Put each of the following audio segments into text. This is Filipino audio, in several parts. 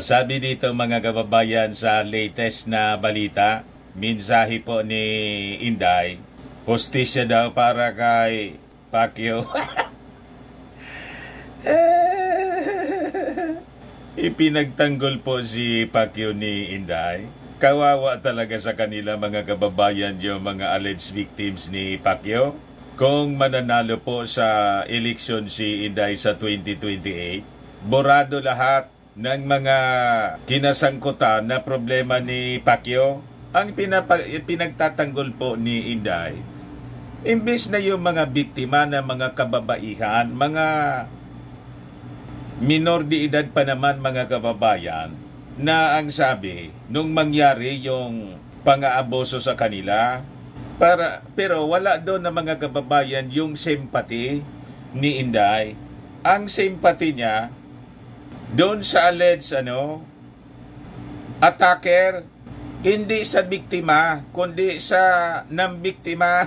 Sabi dito mga kababayan sa latest na balita, mensahe po ni Inday, hostisya daw para kay Pacquiao. Ipinagtanggol po si Pacquiao ni Inday. Kawawa talaga sa kanila mga kababayan yung mga alleged victims ni Pacquiao. Kung mananalo po sa eleksyon si Inday sa 2028, borado lahat ng mga kinasangkutan na problema ni Pacquiao. Ang pinagtatanggol po ni Inday, imbes na yung mga biktima na mga kababaihan, mga minor de edad pa naman mga kababayan, na ang sabi, nung mangyari yung pang-aaboso sa kanila, pero wala doon na mga kababayan yung sympathy ni Inday. Ang sympathy niya doon sa alleged attacker, hindi sa biktima, kundi sa nambiktima.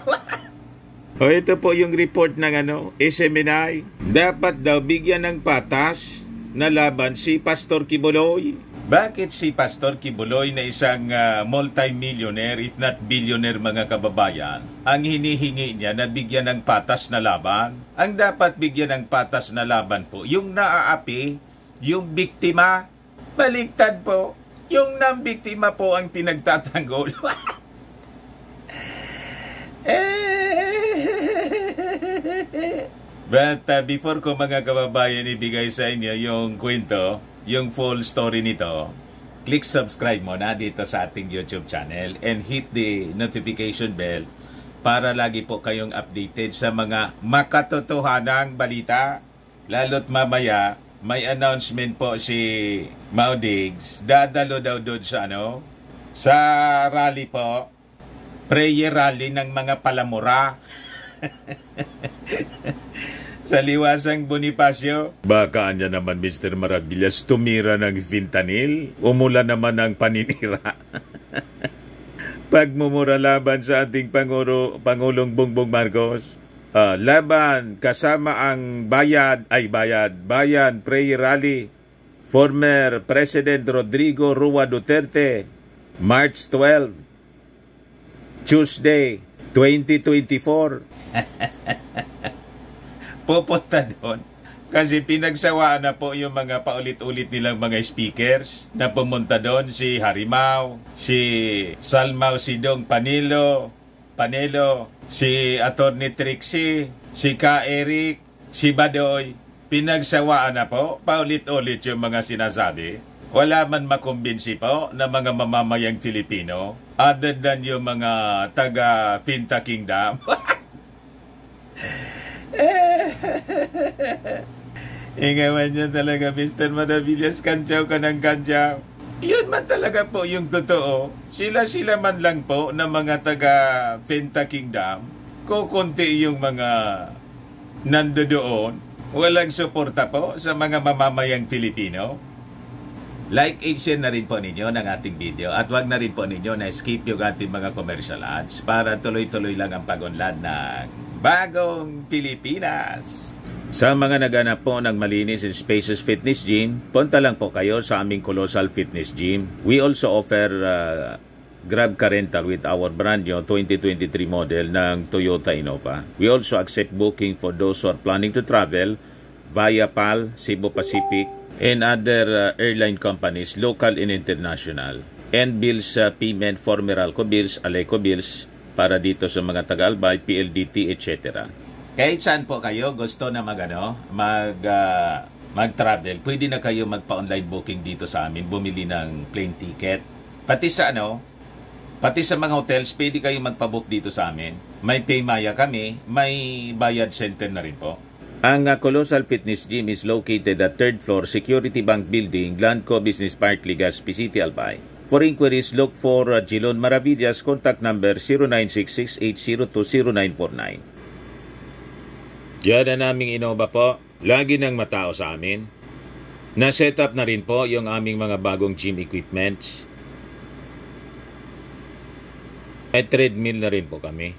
O ito po yung report ng SMNI. Dapat daw bigyan ng patas na laban si Pastor Kibuloy. Bakit si Pastor Kibuloy na isang multi-millionaire, if not billionaire mga kababayan, ang hinihingi niya na bigyan ng patas na laban? Ang dapat bigyan ng patas na laban po, yung naaapi, yung biktima, baligtad po. Yung nambiktima po ang pinagtatanggol. But before ko mga kababayan ibigay sa inyo yung kwento, yung full story nito, click subscribe muna dito sa ating YouTube channel and hit the notification bell para lagi po kayong updated sa mga makatotohanang balita. Lalo't mamaya, may announcement po si Maudigs. Dadalo daw doon sa rally po. Prayer rally ng mga palamura. Sa liwasang Bonifacio. Baka anya naman Mr. Maravillas tumira ng fentanyl. Umula naman ng paninira. Pagmumura laban sa ating Pangulong Bongbong Marcos. Laban kasama ang Bayan Prayer Rally, former President Rodrigo Roa Duterte, March 12, Tuesday, 2024. Pupunta doon kasi pinagsawaan na po yung mga paulit-ulit nilang mga speakers na pumunta doon, si Harimau, si Salmao Sidong Panelo, si Atty. Trixie, si Ka Eric, si Badoy. Pinagsawaan na po, paulit-ulit yung mga sinasabi. Wala man makumbinsi po na mga mamamayang Filipino other than yung mga taga Finta Kingdom. Ingawan niya talaga, Mr. Maravillas, kantsaw ka ng kantsaw. Yun man talaga po yung totoo. Sila man lang po na mga taga Finta Kingdom. Kukunti yung mga nandoon. Walang suporta po sa mga mamamayang Filipino. Like and share na rin po ninyo ng ating video. At wag na rin po ninyo na skip yung ating mga commercial ads para tuloy-tuloy lang ang pag-unlad ng Bagong Pilipinas. Sa mga naganap po ng malinis and spacious fitness gym, punta lang po kayo sa aming Colossal Fitness Gym. We also offer Grab Car Rental with our brand new 2023 model ng Toyota Innova. We also accept booking for those who are planning to travel via PAL, Cebu Pacific, and other airline companies, local and international. And bills payment for Meralco bills, Aleco bills, para dito sa mga Tagalbay, PLDT, etc. Kahit saan po kayo gusto na mag-travel, pwede na kayo magpa-online booking dito sa amin, bumili ng plane ticket. Pati sa mga hotels, pwede kayo magpa-book dito sa amin. May Paymaya kami, may bayad center na rin po. Ang Colossal Fitness Gym is located at 3rd floor Security Bank Building, Landco Business Park, Legazpi City, Albay. For inquiries, look for Jilon Maravillas, contact number 0966-802-0949. Diyan na naming Innova po, lagi nang matao sa amin. Na-set up na rin po yung aming mga bagong gym equipments. At treadmill na rin po kami.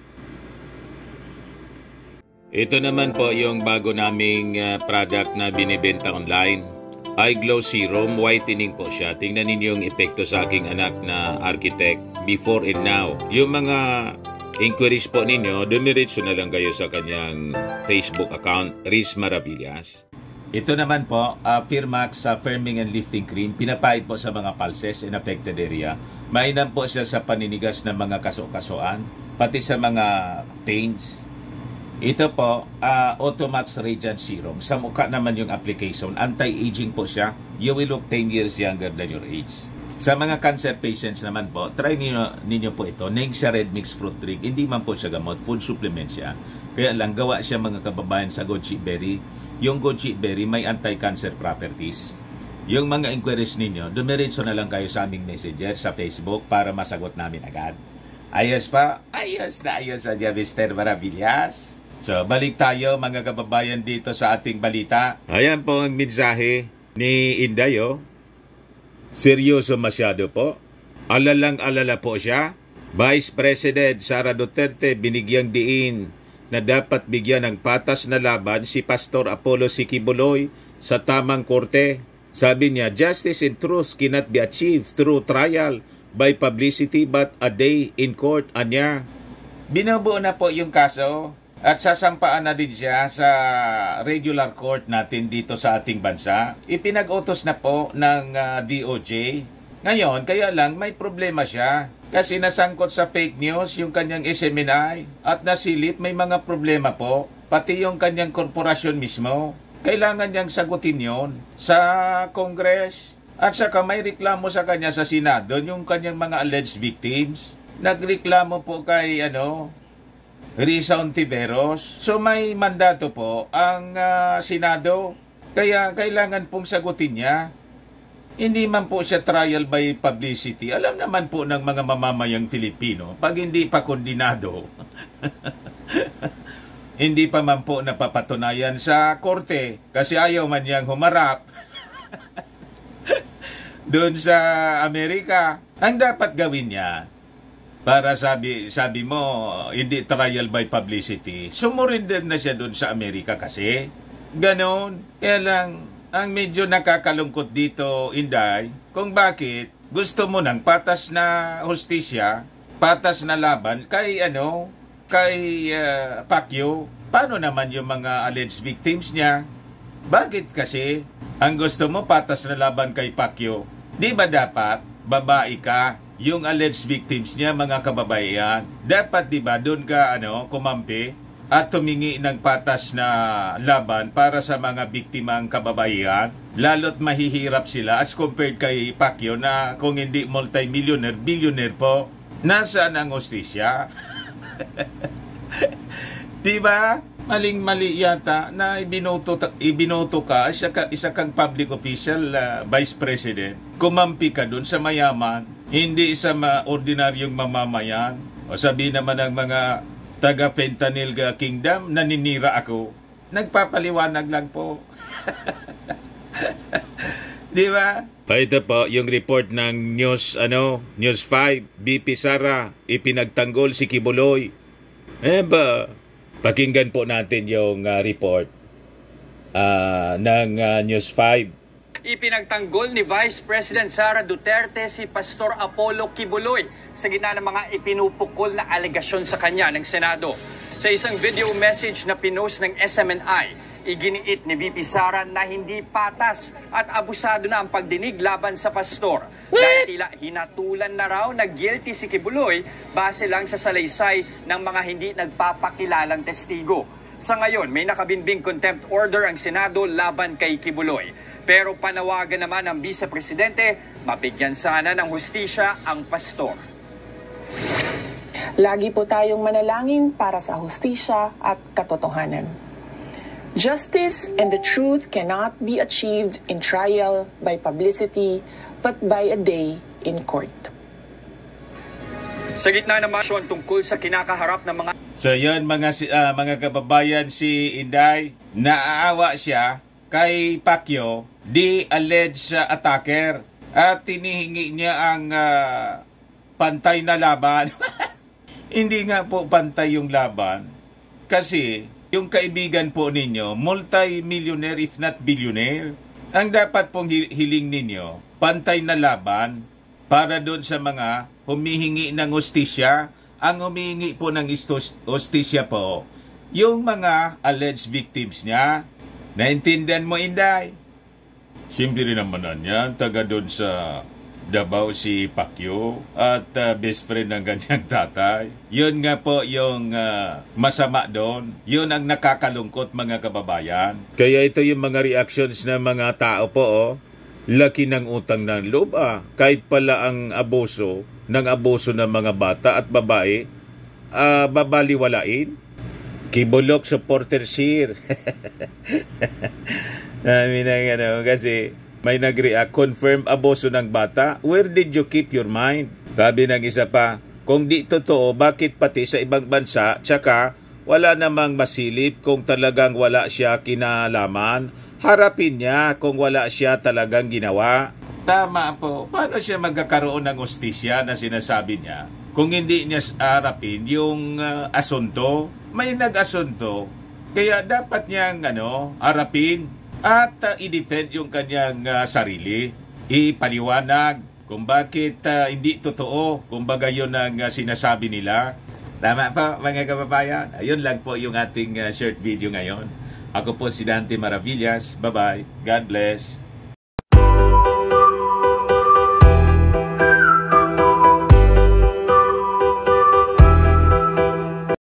Ito naman po yung bago naming product na binibenta online. Eye Glow Serum, whitening po siya. Tingnan ninyo yung epekto sa aking anak na architect before and now. Yung mga inquiries po ninyo, dumiretso na lang kayo sa kanyang Facebook account, Riz Maravillas. Ito naman po, Firmax Firming and Lifting Cream, pinapahid po sa mga pulses in affected area. Mainam po siya sa paninigas ng mga kaso-kasuan, pati sa mga pains. Ito po, Automax Radiant Serum. Sa mukha naman yung application. Anti-aging po siya. You will look 10 years younger than your age. Sa mga cancer patients naman po, try ninyo po ito. Nengxia Red Mix Fruit Drink. Hindi man po siya gamot. Food supplement siya. Kaya lang, gawa siya mga kababayan sa goji berry. Yung goji berry may anti-cancer properties. Yung mga inquiries ninyo, dumiretso na lang kayo sa aming messenger sa Facebook para masagot namin agad. Ayos pa? Ayos na Mr. Maravillas. So, balik tayo mga kababayan dito sa ating balita. Ayan po ang mensahe ni Inday. Seryoso masyado po. Alalang-alala po siya. Vice President Sara Duterte binigyang diin na dapat bigyan ng patas na laban si Pastor Apollo Sikibuloy sa tamang korte. Sabi niya, justice and truth cannot be achieved through trial by publicity but a day in court. Anya, binubuo na po yung kaso. At sasampaan na din siya sa regular court natin dito sa ating bansa. Ipinag-utos na po ng DOJ. Ngayon, kaya lang may problema siya. Kasi nasangkot sa fake news yung kanyang SMNI. At nasilip may mga problema po. Pati yung kanyang korporasyon mismo. Kailangan niyang sagutin yon sa Congress. At saka may reklamo sa kanya sa Senado yung kanyang mga alleged victims. Nagreklamo po kay Risa Ontiveros. So may mandato po ang Senado. Kaya kailangan pong sagutin niya. Hindi man po siya trial by publicity. Alam naman po ng mga mamamayang Filipino, pag hindi pa kondinado, hindi pa man po napapatunayan sa korte kasi ayaw man niyang humarap doon sa Amerika. Ang dapat gawin niya, para sabi mo, hindi trial by publicity, sumurinder na siya doon sa Amerika kasi. Ganon. Kaya lang, ang medyo nakakalungkot dito, Inday, kung bakit gusto mo ng patas na hustisya, patas na laban kay Pacquiao. Paano naman yung mga alleged victims niya? Bakit kasi ang gusto mo patas na laban kay Pacquiao? Di ba dapat babae ka? Yung alleged victims niya, mga kababayan, dapat di ba doon ka kumampi at tumingi ng patas na laban para sa mga biktimang kababayan, lalo't mahihirap sila as compared kay Pacquiao na kung hindi multi-millionaire, billionaire po. Nasaan ang hustisya? Di ba? Maling-mali yata na ibinoto ka, isa kang public official, vice president. Kumampi ka dun sa mayaman, hindi sa ordinaryong mamamayan. O sabi naman ng mga taga-Fentanyl Kingdom, naninira ako. Nagpapaliwanag lang po. Di ba? Ito po yung report ng News 5, BP Sara, ipinagtanggol si Kibuloy. Pakinggan po natin yung report ng News 5. Ipinagtanggol ni Vice President Sara Duterte si Pastor Apollo Kibuloy sa gitna ng mga ipinupukol na alegasyon sa kanya ng Senado. Sa isang video message na pinost ng SMNI, iginiit ni VP Sara na hindi patas at abusado na ang pagdinig laban sa pastor. Dahil tila hinatulan na raw na guilty si Kibuloy base lang sa salaysay ng mga hindi nagpapakilalang testigo. Sa ngayon, may nakabinbing contempt order ang Senado laban kay Kibuloy. Pero panawagan naman ng Vice Presidente, mabigyan sana ng hustisya ang pastor. Lagi po tayong manalangin para sa hustisya at katotohanan. Justice and the truth cannot be achieved in trial by publicity, but by a day in court. Sa gitna naman tungkol sa kinakaharap ng mga... So yun mga kababayan, si Inday, naaawa siya kay Pacquiao, di alleged attacker, at tinihingi niya ang pantay na laban. Hindi nga po pantay yung laban kasi yung kaibigan po ninyo, multi-millionaire if not billionaire. Ang dapat pong hiling ninyo, pantay na laban para doon sa mga humihingi ng hustisya. Ang humihingi po ng hustisya po, yung mga alleged victims niya. Naintindihan mo, Inday? Siyempre rin naman yan, taga doon sa Davao si Pacquiao at best friend ng kanyang tatay. Yun nga po yung masama doon. Yun ang nakakalungkot, mga kababayan. Kaya ito yung mga reactions ng mga tao po, oh. Laki ng utang ng loob, ah. Kahit pala ang abuso ng mga bata at babae, babaliwalain. Kibulok supporter sir. Kasi may nag-react, confirm abuso ng bata. Where did you keep your mind? Sabi ng isa pa, kung di totoo, bakit pati sa ibang bansa, tsaka wala namang masilip kung talagang wala siya kinalaman. Harapin niya kung wala siya talagang ginawa. Tama po. Paano siya magkakaroon ng hustisya na sinasabi niya kung hindi niya harapin yung asunto? May nag-asunto. Kaya dapat niyang harapin at i-defend yung kanyang sarili. Ipaliwanag kung bakit hindi totoo. Kung baga yun ang sinasabi nila. Tama po, mga kababayan. Ayun lang po yung ating short video ngayon. Ako po si Dante Maravillas. Bye-bye. God bless.